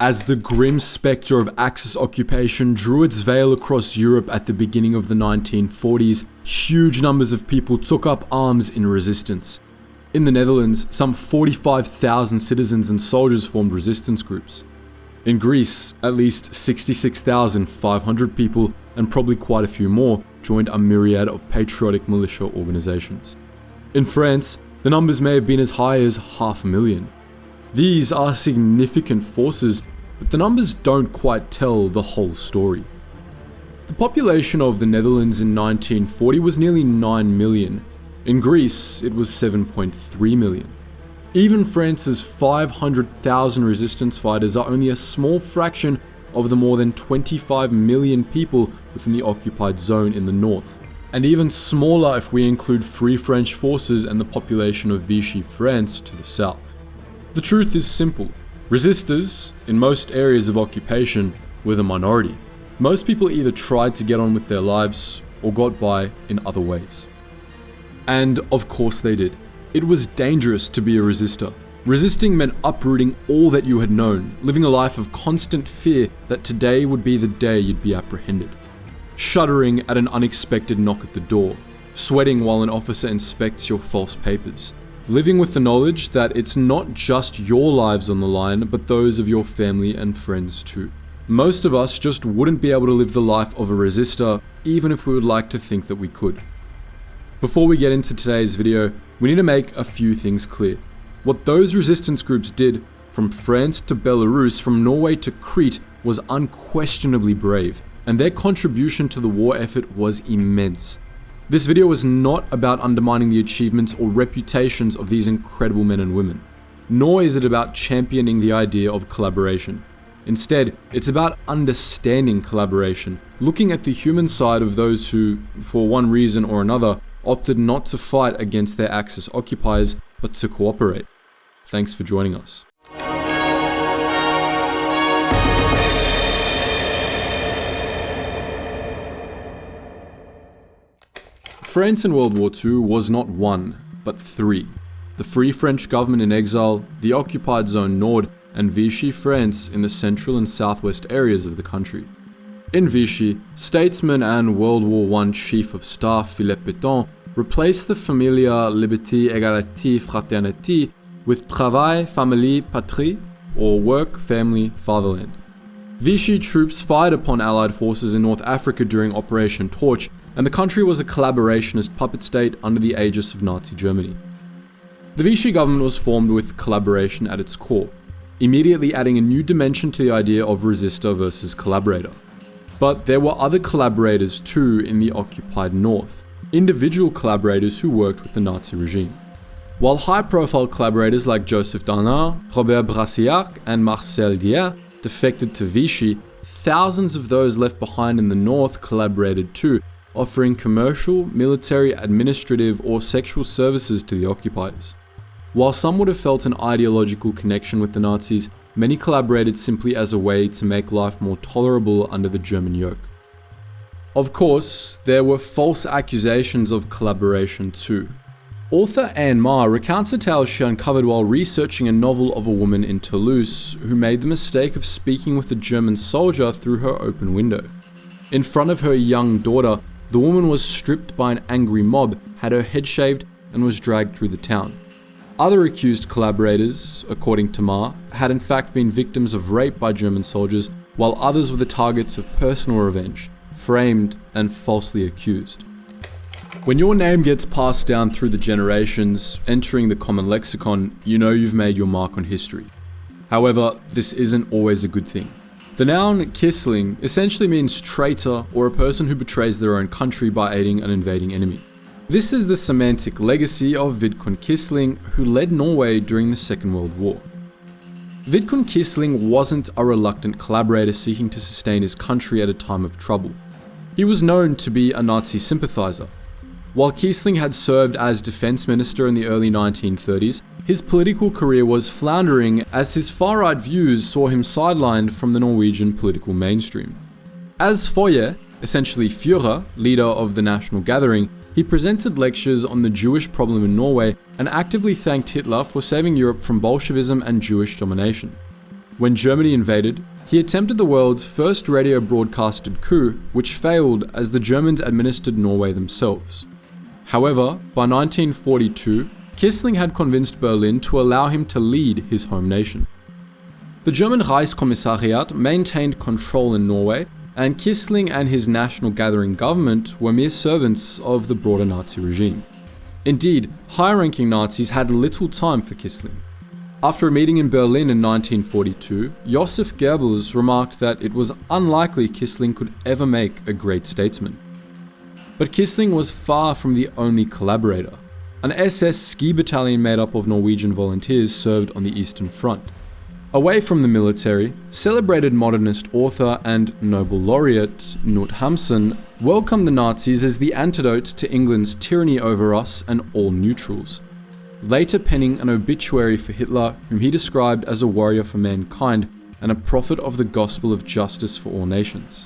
As the grim spectre of Axis occupation drew its veil across Europe at the beginning of the 1940s, huge numbers of people took up arms in resistance. In the Netherlands, some 45,000 citizens and soldiers formed resistance groups. In Greece, at least 66,500 people, and probably quite a few more, joined a myriad of patriotic militia organizations. In France, the numbers may have been as high as 500,000. These are significant forces, but the numbers don't quite tell the whole story. The population of the Netherlands in 1940 was nearly 9 million. In Greece, it was 7.3 million. Even France's 500,000 resistance fighters are only a small fraction of the more than 25 million people within the occupied zone in the north, and even smaller if we include Free French forces and the population of Vichy France to the south. The truth is simple. Resistors, in most areas of occupation, were the minority. Most people either tried to get on with their lives or got by in other ways. And of course they did. It was dangerous to be a resistor. Resisting meant uprooting all that you had known, living a life of constant fear that today would be the day you'd be apprehended. Shuddering at an unexpected knock at the door, sweating while an officer inspects your false papers. Living with the knowledge that it's not just your lives on the line, but those of your family and friends too. Most of us just wouldn't be able to live the life of a resistor, even if we would like to think that we could. Before we get into today's video, we need to make a few things clear. What those resistance groups did, from France to Belarus, from Norway to Crete, was unquestionably brave, and their contribution to the war effort was immense. This video is not about undermining the achievements or reputations of these incredible men and women, nor is it about championing the idea of collaboration. Instead, it's about understanding collaboration, looking at the human side of those who, for one reason or another, opted not to fight against their Axis occupiers, but to cooperate. Thanks for joining us. France in World War II was not one, but three. The Free French government in exile, the occupied zone Nord, and Vichy France in the central and southwest areas of the country. In Vichy, statesman and World War I Chief of Staff Philippe Pétain replaced the familiar liberté, égalité, fraternité with travail, famille, patrie, or work, family, fatherland. Vichy troops fired upon Allied forces in North Africa during Operation Torch, and the country was a collaborationist puppet state under the aegis of Nazi Germany. The Vichy government was formed with collaboration at its core, immediately adding a new dimension to the idea of resistor versus collaborator. But there were other collaborators too in the occupied north, individual collaborators who worked with the Nazi regime. While high-profile collaborators like Joseph Darnand, Robert Brassillac, and Marcel Dier defected to Vichy, thousands of those left behind in the north collaborated too, offering commercial, military, administrative, or sexual services to the occupiers. While some would have felt an ideological connection with the Nazis, many collaborated simply as a way to make life more tolerable under the German yoke. Of course, there were false accusations of collaboration too. Author Anne Ma recounts a tale she uncovered while researching a novel of a woman in Toulouse who made the mistake of speaking with a German soldier through her open window. In front of her young daughter, the woman was stripped by an angry mob, had her head shaved, and was dragged through the town. Other accused collaborators, according to Ma, had in fact been victims of rape by German soldiers, while others were the targets of personal revenge, framed and falsely accused. When your name gets passed down through the generations, entering the common lexicon, you know you've made your mark on history. However, this isn't always a good thing. The noun Kissling essentially means traitor or a person who betrays their own country by aiding an invading enemy. This is the semantic legacy of Vidkun Quisling, who led Norway during the Second World War. Vidkun Quisling wasn't a reluctant collaborator seeking to sustain his country at a time of trouble. He was known to be a Nazi sympathizer. While Quisling had served as defense minister in the early 1930s, his political career was floundering as his far-right views saw him sidelined from the Norwegian political mainstream. As Foye, essentially Führer, leader of the National Gathering, he presented lectures on the Jewish problem in Norway and actively thanked Hitler for saving Europe from Bolshevism and Jewish domination. When Germany invaded, he attempted the world's first radio broadcasted coup, which failed as the Germans administered Norway themselves. However, by 1942, Quisling had convinced Berlin to allow him to lead his home nation. The German Reichskommissariat maintained control in Norway, and Quisling and his national gathering government were mere servants of the broader Nazi regime. Indeed, higher-ranking Nazis had little time for Quisling. After a meeting in Berlin in 1942, Joseph Goebbels remarked that it was unlikely Quisling could ever make a great statesman. But Quisling was far from the only collaborator. An SS ski battalion made up of Norwegian volunteers served on the Eastern Front. Away from the military, celebrated modernist author and Nobel laureate Knut Hamsun welcomed the Nazis as the antidote to England's tyranny over us and all neutrals, later penning an obituary for Hitler, whom he described as a warrior for mankind and a prophet of the gospel of justice for all nations.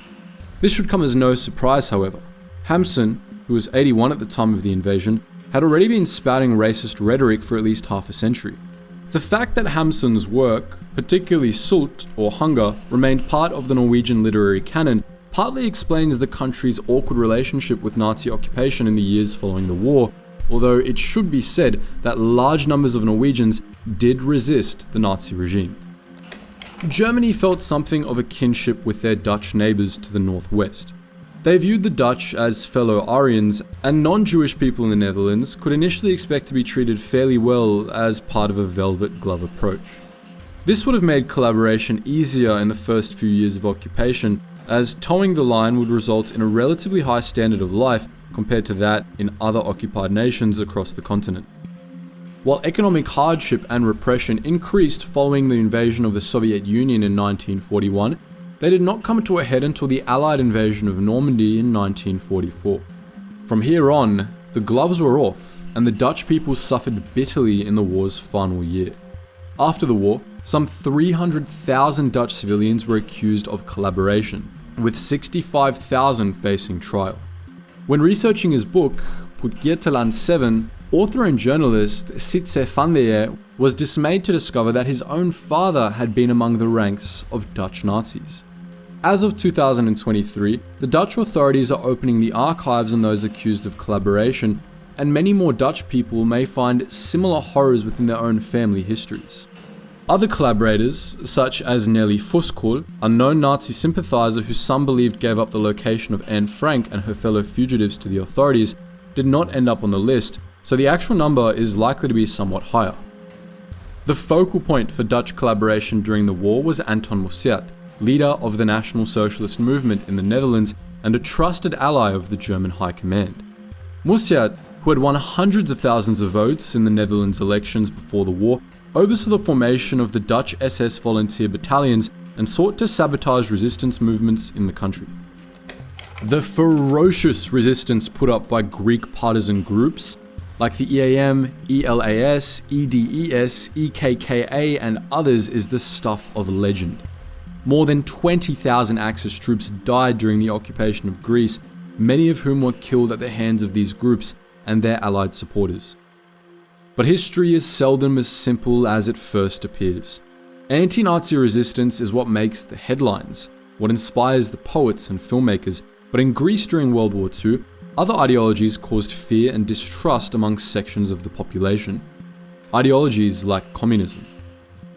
This should come as no surprise, however. Hamsun, who was 81 at the time of the invasion, had already been spouting racist rhetoric for at least half a century. The fact that Hamsun's work, particularly Sult, or Hunger, remained part of the Norwegian literary canon partly explains the country's awkward relationship with Nazi occupation in the years following the war, although it should be said that large numbers of Norwegians did resist the Nazi regime. Germany felt something of a kinship with their Dutch neighbours to the northwest. They viewed the Dutch as fellow Aryans, and non-Jewish people in the Netherlands could initially expect to be treated fairly well as part of a velvet glove approach. This would have made collaboration easier in the first few years of occupation, as towing the line would result in a relatively high standard of life compared to that in other occupied nations across the continent. While economic hardship and repression increased following the invasion of the Soviet Union in 1941, they did not come to a head until the Allied invasion of Normandy in 1944. From here on, the gloves were off, and the Dutch people suffered bitterly in the war's final year. After the war, some 300,000 Dutch civilians were accused of collaboration, with 65,000 facing trial. When researching his book, Putgeerteland 7, author and journalist Sitze van der Heer was dismayed to discover that his own father had been among the ranks of Dutch Nazis. As of 2023, the Dutch authorities are opening the archives on those accused of collaboration, and many more Dutch people may find similar horrors within their own family histories. Other collaborators, such as Nelly Fuskool, a known Nazi sympathizer who some believed gave up the location of Anne Frank and her fellow fugitives to the authorities, did not end up on the list, so the actual number is likely to be somewhat higher. The focal point for Dutch collaboration during the war was Anton Mussert, leader of the National Socialist movement in the Netherlands and a trusted ally of the German High Command. Mussert, who had won hundreds of thousands of votes in the Netherlands elections before the war, oversaw the formation of the Dutch SS volunteer battalions and sought to sabotage resistance movements in the country. The ferocious resistance put up by Greek partisan groups like the EAM, ELAS, EDES, EKKA and others is the stuff of legend. More than 20,000 Axis troops died during the occupation of Greece, many of whom were killed at the hands of these groups and their allied supporters. But history is seldom as simple as it first appears. Anti-Nazi resistance is what makes the headlines, what inspires the poets and filmmakers, but in Greece during World War II, other ideologies caused fear and distrust amongst sections of the population. Ideologies like communism.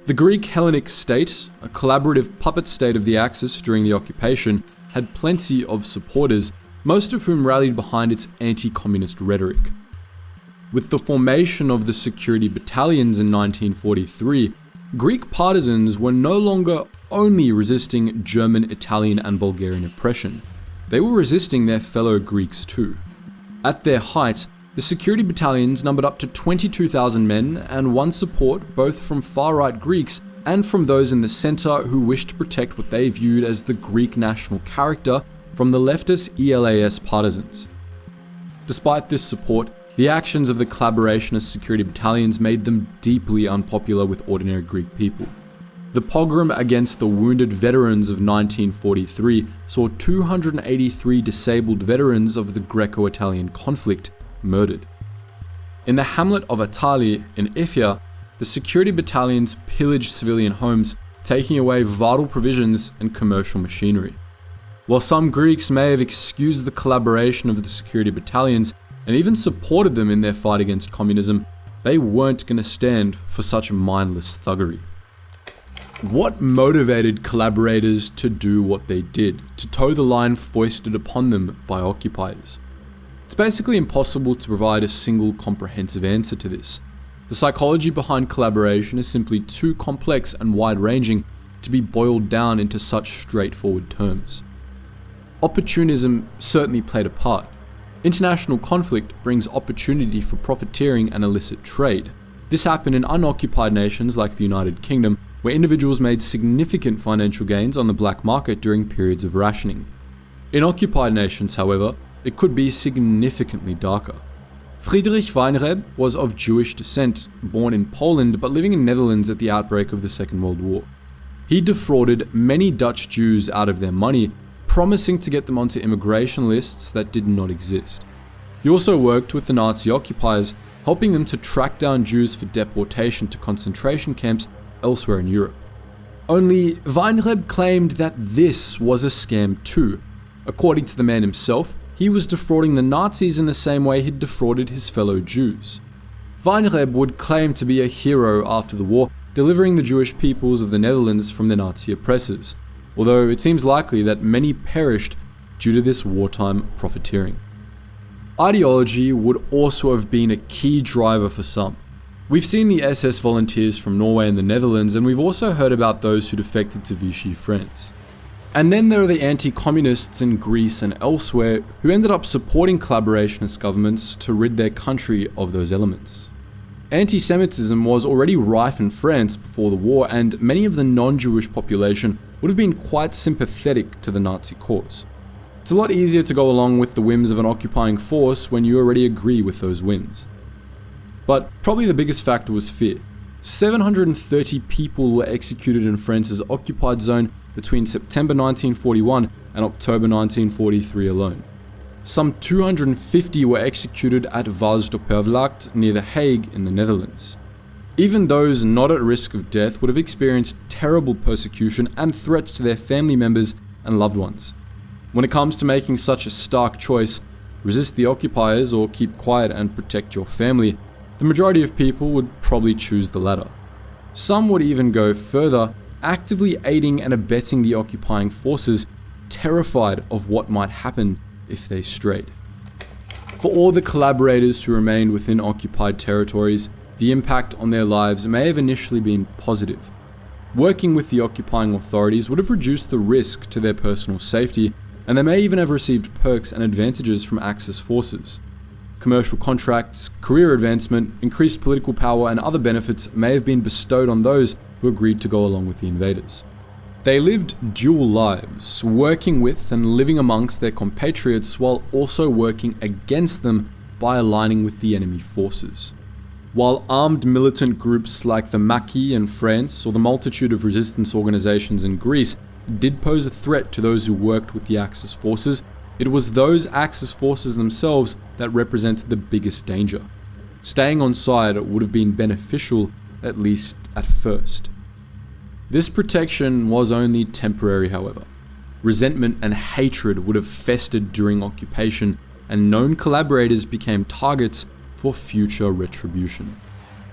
The Greek Hellenic state, a collaborative puppet state of the Axis during the occupation, had plenty of supporters, most of whom rallied behind its anti-communist rhetoric. With the formation of the security battalions in 1943, Greek partisans were no longer only resisting German, Italian and Bulgarian oppression, they were resisting their fellow Greeks too. At their height, the security battalions numbered up to 22,000 men and won support both from far-right Greeks and from those in the centre who wished to protect what they viewed as the Greek national character from the leftist ELAS partisans. Despite this support, the actions of the collaborationist security battalions made them deeply unpopular with ordinary Greek people. The pogrom against the wounded veterans of 1943 saw 283 disabled veterans of the Greco-Italian conflict murdered. In the hamlet of Atali in Ifia, the security battalions pillaged civilian homes, taking away vital provisions and commercial machinery. While some Greeks may have excused the collaboration of the security battalions and even supported them in their fight against communism, they weren't going to stand for such mindless thuggery. What motivated collaborators to do what they did, to toe the line foisted upon them by occupiers? It's basically impossible to provide a single comprehensive answer to this. The psychology behind collaboration is simply too complex and wide-ranging to be boiled down into such straightforward terms. Opportunism certainly played a part. International conflict brings opportunity for profiteering and illicit trade. This happened in unoccupied nations like the United Kingdom, where individuals made significant financial gains on the black market during periods of rationing. In occupied nations, however, it could be significantly darker. Friedrich Weinreb was of Jewish descent, born in Poland but living in Netherlands at the outbreak of the Second World War. He defrauded many Dutch Jews out of their money, promising to get them onto immigration lists that did not exist. He also worked with the Nazi occupiers, helping them to track down Jews for deportation to concentration camps elsewhere in Europe. Only Weinreb claimed that this was a scam too. According to the man himself, he was defrauding the Nazis in the same way he'd defrauded his fellow Jews. Weinreb would claim to be a hero after the war, delivering the Jewish peoples of the Netherlands from the Nazi oppressors, although it seems likely that many perished due to this wartime profiteering. Ideology would also have been a key driver for some. We've seen the SS volunteers from Norway and the Netherlands, and we've also heard about those who defected to Vichy France. And then there are the anti-communists in Greece and elsewhere who ended up supporting collaborationist governments to rid their country of those elements. Anti-Semitism was already rife in France before the war, and many of the non-Jewish population would have been quite sympathetic to the Nazi cause. It's a lot easier to go along with the whims of an occupying force when you already agree with those whims. But probably the biggest factor was fear. 730 people were executed in France's occupied zone between September 1941 and October 1943 alone. Some 250 were executed at Vaals-Doppervlakte near The Hague in the Netherlands. Even those not at risk of death would have experienced terrible persecution and threats to their family members and loved ones. When it comes to making such a stark choice, resist the occupiers or keep quiet and protect your family, the majority of people would probably choose the latter. Some would even go further, actively aiding and abetting the occupying forces, terrified of what might happen if they strayed. For all the collaborators who remained within occupied territories, the impact on their lives may have initially been positive. Working with the occupying authorities would have reduced the risk to their personal safety, and they may even have received perks and advantages from Axis forces. Commercial contracts, career advancement, increased political power, and other benefits may have been bestowed on those who agreed to go along with the invaders. They lived dual lives, working with and living amongst their compatriots while also working against them by aligning with the enemy forces. While armed militant groups like the Maquis in France or the multitude of resistance organizations in Greece did pose a threat to those who worked with the Axis forces, it was those Axis forces themselves that represented the biggest danger. Staying on side would have been beneficial, at least at first. This protection was only temporary, however. Resentment and hatred would have festered during occupation, and known collaborators became targets for future retribution.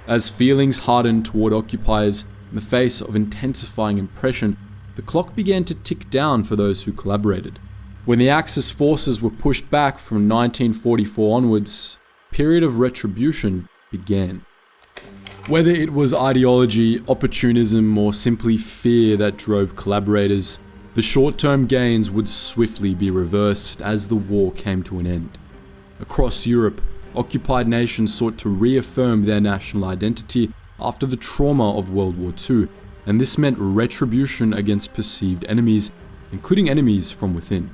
As feelings hardened toward occupiers in the face of intensifying oppression, the clock began to tick down for those who collaborated. When the Axis forces were pushed back from 1944 onwards, a period of retribution began. Whether it was ideology, opportunism, or simply fear that drove collaborators, the short-term gains would swiftly be reversed as the war came to an end. Across Europe, occupied nations sought to reaffirm their national identity after the trauma of World War II, and this meant retribution against perceived enemies, including enemies from within.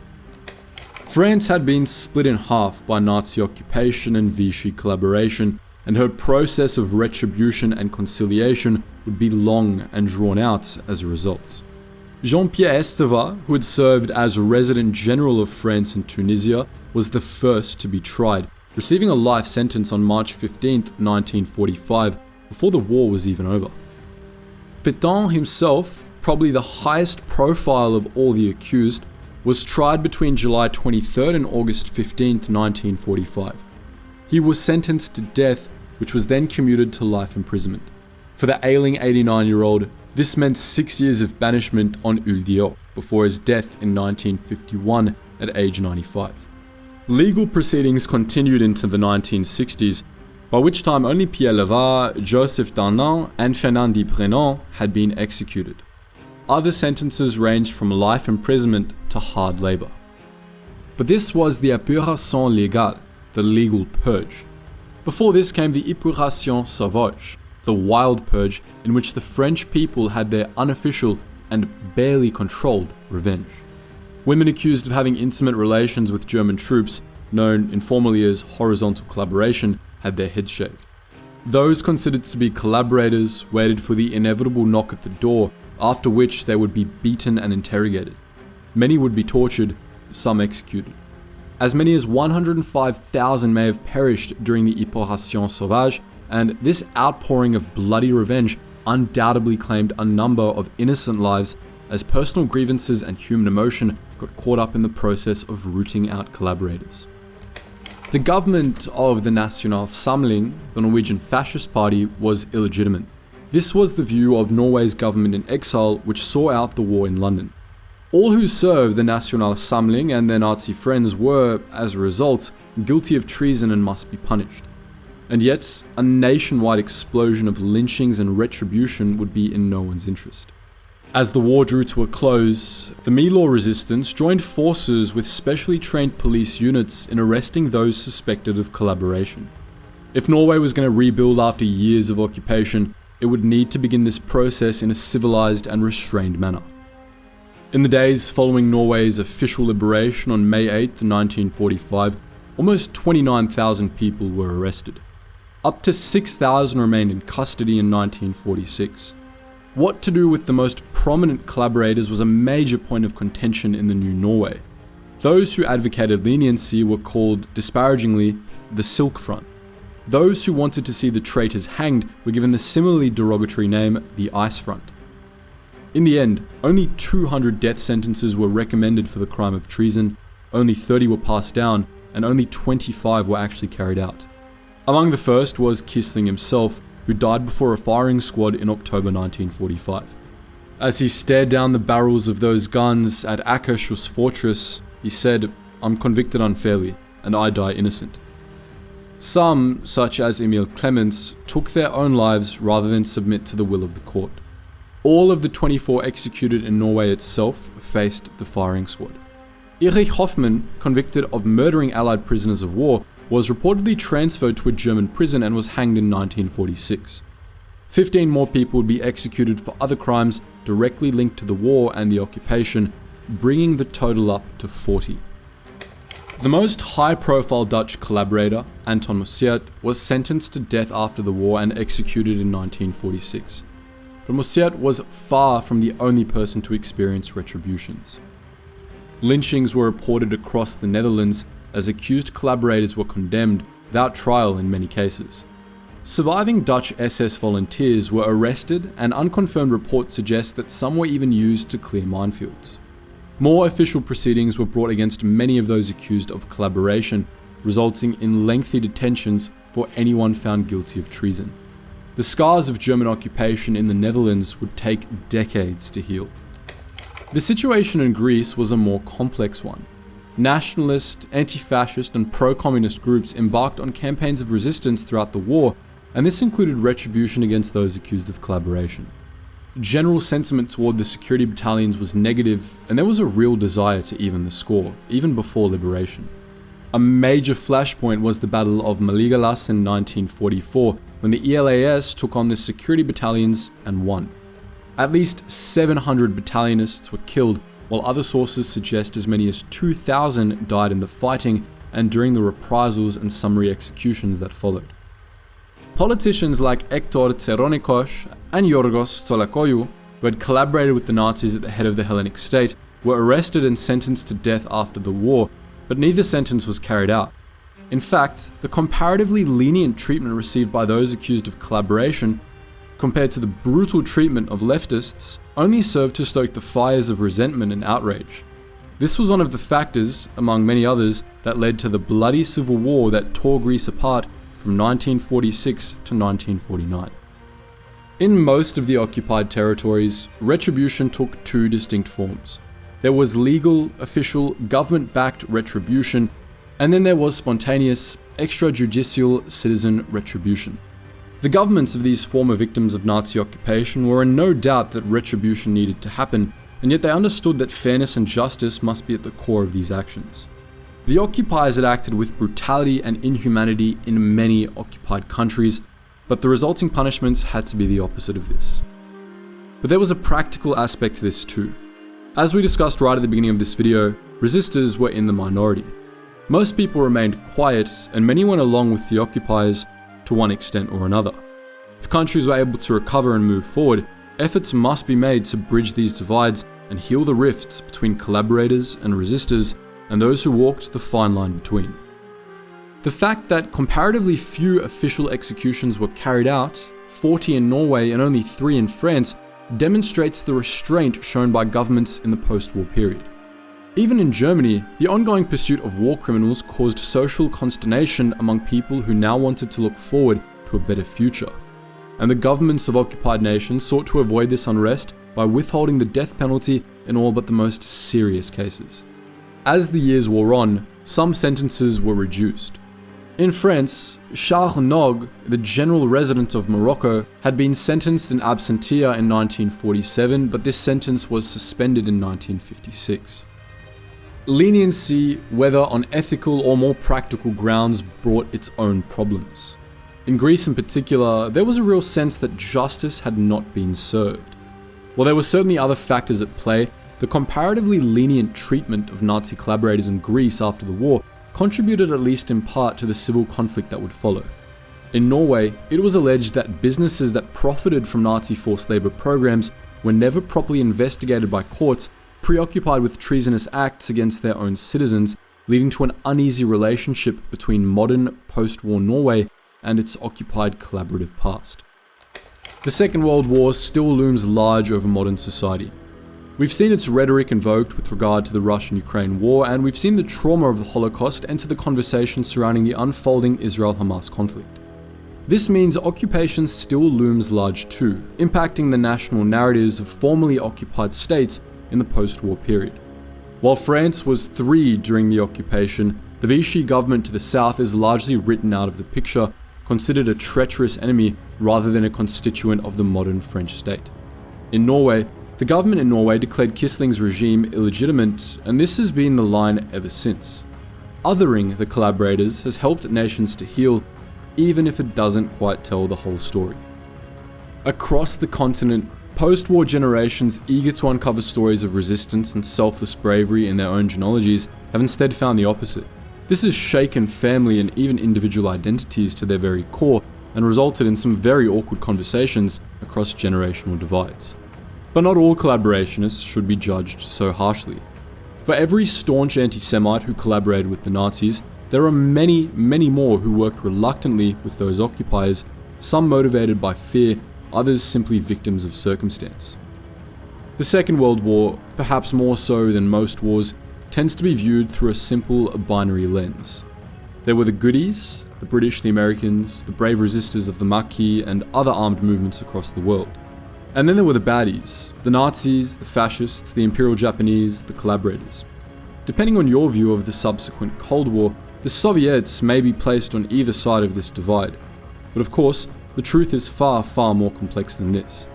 France had been split in half by Nazi occupation and Vichy collaboration, and her process of retribution and conciliation would be long and drawn out as a result. Jean-Pierre Esteva, who had served as resident general of France in Tunisia, was the first to be tried, receiving a life sentence on March 15, 1945, before the war was even over. Pétain himself probably the highest profile of all the accused, was tried between July 23rd and August 15th, 1945. He was sentenced to death, which was then commuted to life imprisonment. For the ailing 89-year-old, this meant 6 years of banishment on Uldeo before his death in 1951 at age 95. Legal proceedings continued into the 1960s, by which time only Pierre Levar, Joseph Darnan, and Fernand Duprénon had been executed. Other sentences ranged from life imprisonment to hard labor. But this was the épuration légale, the legal purge. Before this came the épuration sauvage, the wild purge in which the French people had their unofficial and barely controlled revenge. Women accused of having intimate relations with German troops, known informally as horizontal collaboration, had their heads shaved. Those considered to be collaborators waited for the inevitable knock at the door, after which they would be beaten and interrogated. Many would be tortured, some executed. As many as 105,000 may have perished during the épuration sauvage, and this outpouring of bloody revenge undoubtedly claimed a number of innocent lives as personal grievances and human emotion got caught up in the process of rooting out collaborators. The government of the National Samling, the Norwegian fascist party, was illegitimate. This was the view of Norway's government in exile, which saw out the war in London. All who served the National Samling and their Nazi friends were, as a result, guilty of treason and must be punished. And yet, a nationwide explosion of lynchings and retribution would be in no one's interest. As the war drew to a close, the Mi-Law resistance joined forces with specially trained police units in arresting those suspected of collaboration. If Norway was going to rebuild after years of occupation, it would need to begin this process in a civilized and restrained manner. In the days following Norway's official liberation on May 8, 1945, almost 29,000 people were arrested. Up to 6,000 remained in custody in 1946. What to do with the most prominent collaborators was a major point of contention in the new Norway. Those who advocated leniency were called, disparagingly, the Silk Front. Those who wanted to see the traitors hanged were given the similarly derogatory name, the Ice Front. In the end, only 200 death sentences were recommended for the crime of treason, only 30 were passed down, and only 25 were actually carried out. Among the first was Quisling himself, who died before a firing squad in October 1945. As he stared down the barrels of those guns at Akershus fortress, he said, "I'm convicted unfairly, and I die innocent." Some, such as Emil Clemens, took their own lives rather than submit to the will of the court. All of the 24 executed in Norway itself faced the firing squad. Erich Hoffmann, convicted of murdering Allied prisoners of war, was reportedly transferred to a German prison and was hanged in 1946. 15 more people would be executed for other crimes directly linked to the war and the occupation, bringing the total up to 40. The most high-profile Dutch collaborator, Anton Mussert, was sentenced to death after the war and executed in 1946. But Mussert was far from the only person to experience retributions. Lynchings were reported across the Netherlands as accused collaborators were condemned without trial in many cases. Surviving Dutch SS volunteers were arrested, and unconfirmed reports suggest that some were even used to clear minefields. More official proceedings were brought against many of those accused of collaboration, resulting in lengthy detentions for anyone found guilty of treason. The scars of German occupation in the Netherlands would take decades to heal. The situation in Greece was a more complex one. Nationalist, anti-fascist, and pro-communist groups embarked on campaigns of resistance throughout the war, and this included retribution against those accused of collaboration. General sentiment toward the security battalions was negative, and there was a real desire to even the score, even before liberation. A major flashpoint was the Battle of Maligalas in 1944, when the ELAS took on the security battalions and won. At least 700 battalionists were killed, while other sources suggest as many as 2,000 died in the fighting and during the reprisals and summary executions that followed. Politicians like Hector Tseronikos and Yorgos Tsolakoiou, who had collaborated with the Nazis at the head of the Hellenic state, were arrested and sentenced to death after the war, but neither sentence was carried out. In fact, the comparatively lenient treatment received by those accused of collaboration compared to the brutal treatment of leftists, only served to stoke the fires of resentment and outrage. This was one of the factors, among many others, that led to the bloody civil war that tore Greece apart from 1946 to 1949. In most of the occupied territories, retribution took two distinct forms. There was legal, official, government-backed retribution, and then there was spontaneous, extrajudicial citizen retribution. The governments of these former victims of Nazi occupation were in no doubt that retribution needed to happen, and yet they understood that fairness and justice must be at the core of these actions. The occupiers had acted with brutality and inhumanity in many occupied countries, but the resulting punishments had to be the opposite of this. But there was a practical aspect to this too. As we discussed right at the beginning of this video, resistors were in the minority. Most people remained quiet, and many went along with the occupiers to one extent or another. If countries were able to recover and move forward, efforts must be made to bridge these divides and heal the rifts between collaborators and resistors and those who walked the fine line between. The fact that comparatively few official executions were carried out, 40 in Norway and only 3 in France, demonstrates the restraint shown by governments in the post-war period. Even in Germany, the ongoing pursuit of war criminals caused social consternation among people who now wanted to look forward to a better future. And the governments of occupied nations sought to avoid this unrest by withholding the death penalty in all but the most serious cases. As the years wore on, some sentences were reduced. In France, Charles Nog, the general resident of Morocco, had been sentenced in absentia in 1947, but this sentence was suspended in 1956. Leniency, whether on ethical or more practical grounds, brought its own problems. In Greece in particular, there was a real sense that justice had not been served. While there were certainly other factors at play, the comparatively lenient treatment of Nazi collaborators in Greece after the war contributed at least in part to the civil conflict that would follow. In Norway, it was alleged that businesses that profited from Nazi forced labor programs were never properly investigated by courts, preoccupied with treasonous acts against their own citizens, leading to an uneasy relationship between modern post-war Norway and its occupied collaborative past. The Second World War still looms large over modern society. We've seen its rhetoric invoked with regard to the Russian-Ukraine war, and we've seen the trauma of the Holocaust enter the conversation surrounding the unfolding Israel-Hamas conflict. This means occupation still looms large too, impacting the national narratives of formerly occupied states in the post-war period. While France was 3 during the occupation, the Vichy government to the south is largely written out of the picture, considered a treacherous enemy rather than a constituent of the modern French state. In Norway, the government in Norway declared Quisling's regime illegitimate, and this has been the line ever since. Othering the collaborators has helped nations to heal, even if it doesn't quite tell the whole story. Across the continent, post-war generations eager to uncover stories of resistance and selfless bravery in their own genealogies have instead found the opposite. This has shaken family and even individual identities to their very core and resulted in some very awkward conversations across generational divides. But not all collaborationists should be judged so harshly. For every staunch anti-Semite who collaborated with the Nazis, there are many, many more who worked reluctantly with those occupiers, some motivated by fear, others simply victims of circumstance. The Second World War, perhaps more so than most wars, tends to be viewed through a simple binary lens. There were the goodies, the British, the Americans, the brave resistors of the Maquis and other armed movements across the world. And then there were the baddies, the Nazis, the fascists, the Imperial Japanese, the collaborators. Depending on your view of the subsequent Cold War, the Soviets may be placed on either side of this divide. But of course, the truth is far, far more complex than this.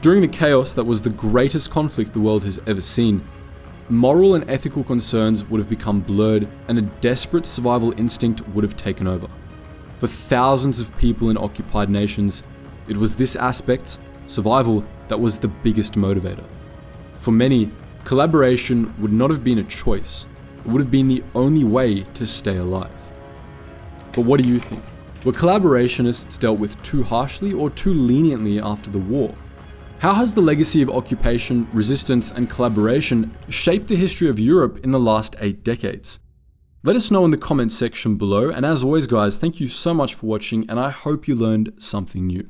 During the chaos that was the greatest conflict the world has ever seen, moral and ethical concerns would have become blurred and a desperate survival instinct would have taken over. For thousands of people in occupied nations, it was this aspect, survival, that was the biggest motivator. For many, collaboration would not have been a choice, it would have been the only way to stay alive. But what do you think? Were collaborationists dealt with too harshly or too leniently after the war? How has the legacy of occupation, resistance, and collaboration shaped the history of Europe in the last 8 decades? Let us know in the comments section below, and as always guys, thank you so much for watching and I hope you learned something new.